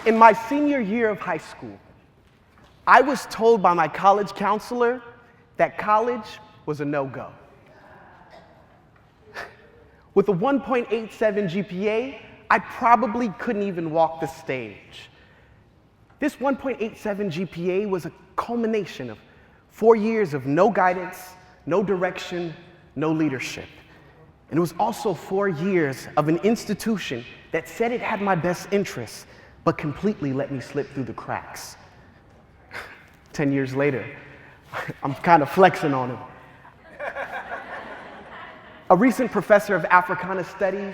In my senior year of high school, I was told by my college counselor that college was a no-go. With a 1.87 GPA, I probably couldn't even walk the stage. This 1.87 GPA was a culmination of 4 years of no guidance, no direction, no leadership. And it was also 4 years of an institution that said it had my best interests, but completely let me slip through the cracks. 10 years later, I'm kind of flexing on him. A recent professor of Africana Studies,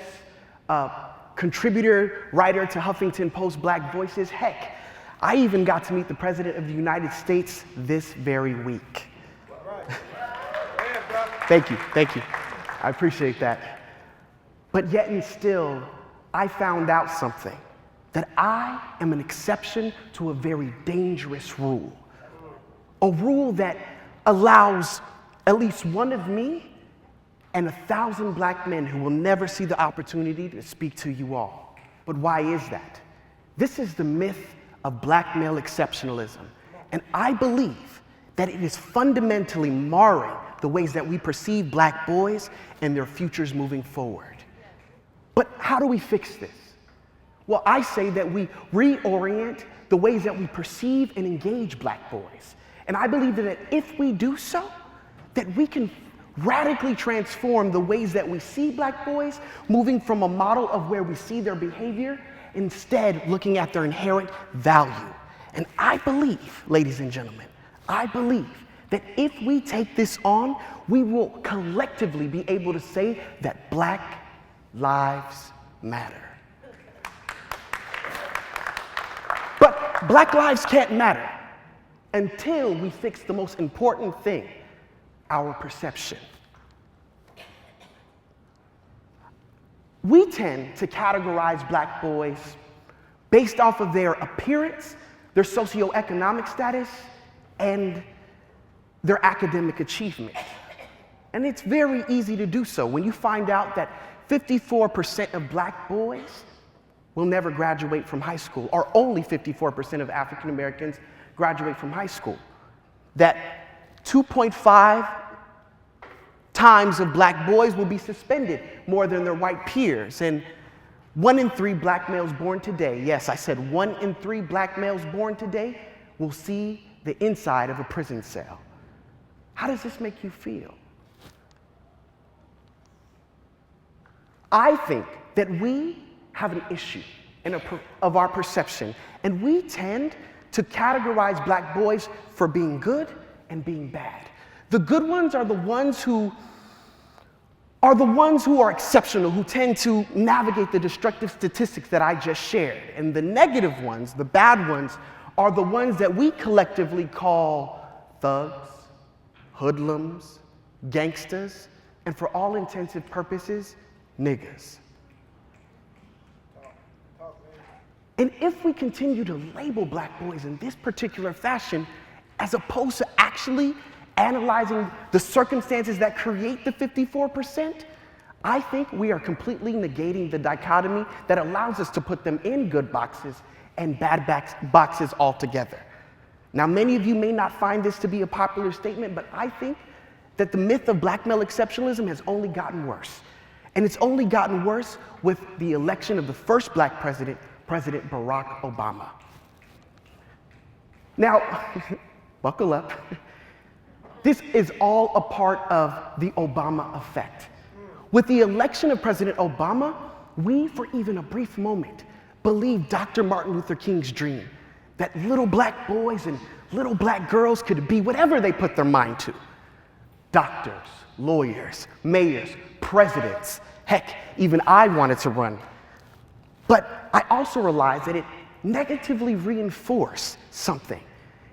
contributor, writer to Huffington Black Voices, heck, I even got to meet the President of the United States this very week. Thank you. I appreciate that. But yet and still, I found out something, that I am an exception to a very dangerous rule. A rule that allows at least one of me and 1,000 black men who will never see the opportunity to speak to you all. But why is that? This is the myth of black male exceptionalism. And I believe that it is fundamentally marring the ways that we perceive black boys and their futures moving forward. But how do we fix this? Well, I say that we reorient the ways that we perceive and engage black boys. And I believe that if we do so, that we can radically transform the ways that we see black boys, moving from a model of where we see their behavior, instead looking at their inherent value. And I believe, ladies and gentlemen, I believe that if we take this on, we will collectively be able to say that Black lives matter. But Black lives can't matter until we fix the most important thing, our perception. We tend to categorize black boys based off of their appearance, their socioeconomic status, and their academic achievement. And it's very easy to do so when you find out that 54% of black boys will never graduate from high school, or only 54% of African Americans graduate from high school. That 2.5 times of black boys will be suspended more than their white peers. And 1 in 3 black males born today, yes, I said 1 in 3 black males born today will see the inside of a prison cell. How does this make you feel? I think that we have an issue of our perception, and we tend to categorize black boys for being good and being bad. The good ones are the ones who are exceptional, who tend to navigate the destructive statistics that I just shared. And the negative ones, the bad ones, are the ones that we collectively call thugs, hoodlums, gangsters, and for all intensive purposes, niggas. And if we continue to label black boys in this particular fashion, as opposed to actually analyzing the circumstances that create the 54%, I think we are completely negating the dichotomy that allows us to put them in good boxes and bad boxes altogether. Now, many of you may not find this to be a popular statement, but I think that the myth of black male exceptionalism has only gotten worse. And it's only gotten worse with the election of the first black president, President Barack Obama. Now, buckle up. This is all a part of the Obama effect. With the election of President Obama, we, for even a brief moment, believed Dr. Martin Luther King's dream, that little black boys and little black girls could be whatever they put their mind to. Doctors, lawyers, mayors, presidents, heck, even I wanted to run. But I also realized that it negatively reinforced something.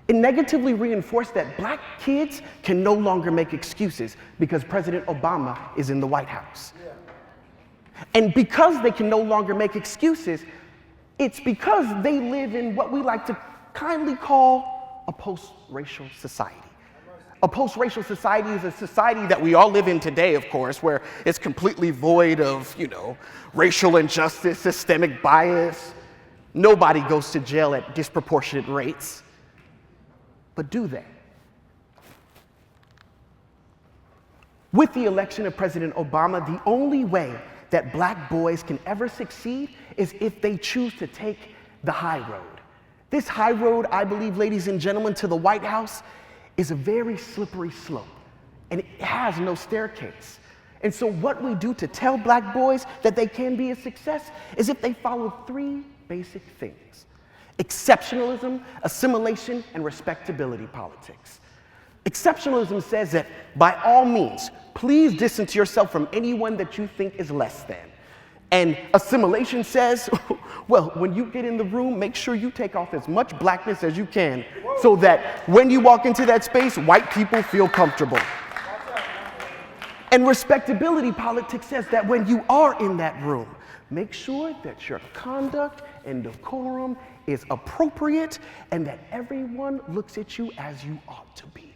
It negatively reinforced that black kids can no longer make excuses because President Obama is in the White House. And because they can no longer make excuses, it's because they live in what we like to kindly call a post-racial society. A post-racial society is a society that we all live in today, of course, where it's completely void of, racial injustice, systemic bias, Nobody goes to jail at disproportionate rates. But do they? With the election of President Obama, the only way that black boys can ever succeed is if they choose to take the high road. This high road, I believe, ladies and gentlemen, to the White House is a very slippery slope, and it has no staircase. And so what we do to tell black boys that they can be a success is if they follow three basic things: exceptionalism, assimilation, and respectability politics. Exceptionalism says that by all means, please distance yourself from anyone that you think is less than. And assimilation says, well, when you get in the room, make sure you take off as much blackness as you can so that when you walk into that space, white people feel comfortable. And respectability politics says that when you are in that room, make sure that your conduct and decorum is appropriate and that everyone looks at you as you ought to be.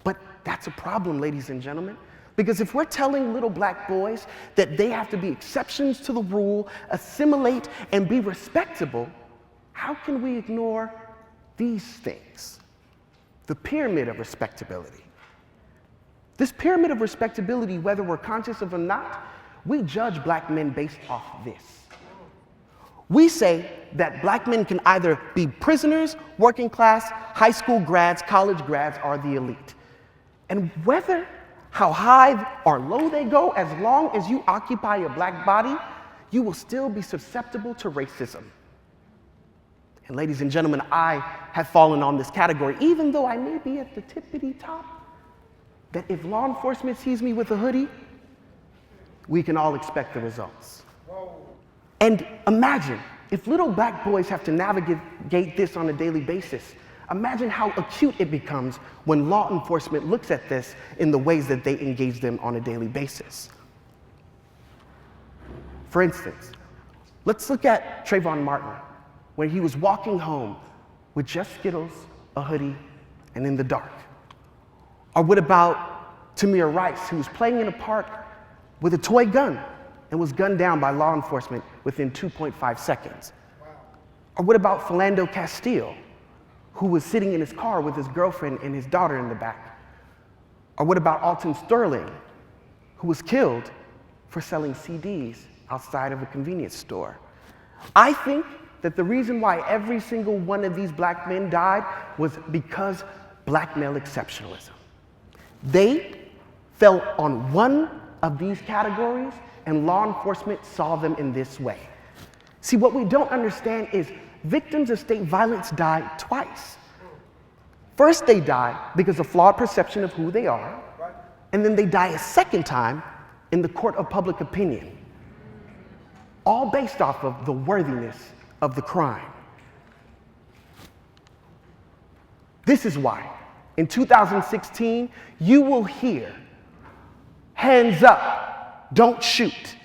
But that's a problem, ladies and gentlemen, because if we're telling little black boys that they have to be exceptions to the rule, assimilate, and be respectable, how can we ignore these things? The pyramid of respectability. This pyramid of respectability, whether we're conscious of it or not, we judge black men based off this. We say that black men can either be prisoners, working class, high school grads, college grads, or the elite. And whether how high or low they go, as long as you occupy a black body, you will still be susceptible to racism. And ladies and gentlemen, I have fallen on this category, even though I may be at the tippity top, that if law enforcement sees me with a hoodie, we can all expect the results. And imagine if little black boys have to navigate this on a daily basis. Imagine how acute it becomes when law enforcement looks at this in the ways that they engage them on a daily basis. For instance, let's look at Trayvon Martin, when he was walking home with just Skittles, a hoodie, and in the dark. Or what about Tamir Rice, who was playing in a park with a toy gun and was gunned down by law enforcement within 2.5 seconds? Or what about Philando Castile, who was sitting in his car with his girlfriend and his daughter in the back? Or what about Alton Sterling, who was killed for selling CDs outside of a convenience store? I think that the reason why every single one of these black men died was because black male exceptionalism. They fell on one of these categories, and law enforcement saw them in this way. See, what we don't understand is victims of state violence die twice. First, they die because of flawed perception of who they are, and then they die a second time in the court of public opinion, all based off of the worthiness of the crime. This is why, in 2016, you will hear, "Hands up, don't shoot.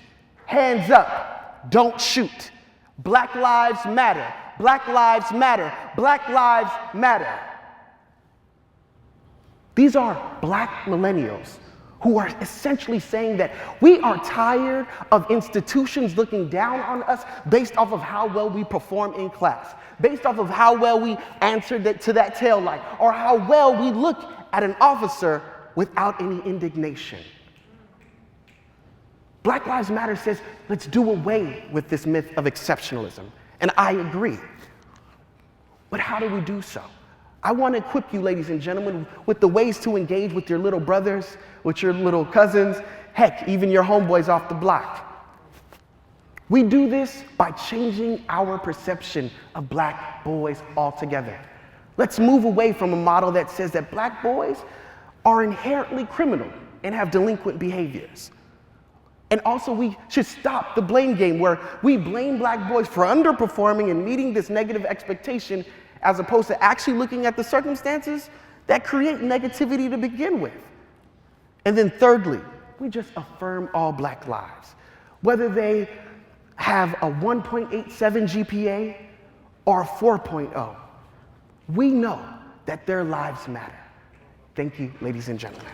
Hands up, don't shoot. Black lives matter. Black lives matter. Black lives matter." These are black millennials who are essentially saying that we are tired of institutions looking down on us based off of how well we perform in class, based off of how well we answered to that tail light, or how well we look at an officer without any indignation. Black Lives Matter says, let's do away with this myth of exceptionalism. And I agree. But how do we do so? I want to equip you, ladies and gentlemen, with the ways to engage with your little brothers, with your little cousins, heck, even your homeboys off the block. We do this by changing our perception of black boys altogether. Let's move away from a model that says that black boys are inherently criminal and have delinquent behaviors. And also, we should stop the blame game where we blame black boys for underperforming and meeting this negative expectation, as opposed to actually looking at the circumstances that create negativity to begin with. And then thirdly, we just affirm all black lives. Whether they have a 1.87 GPA or a 4.0, we know that their lives matter. Thank you, ladies and gentlemen.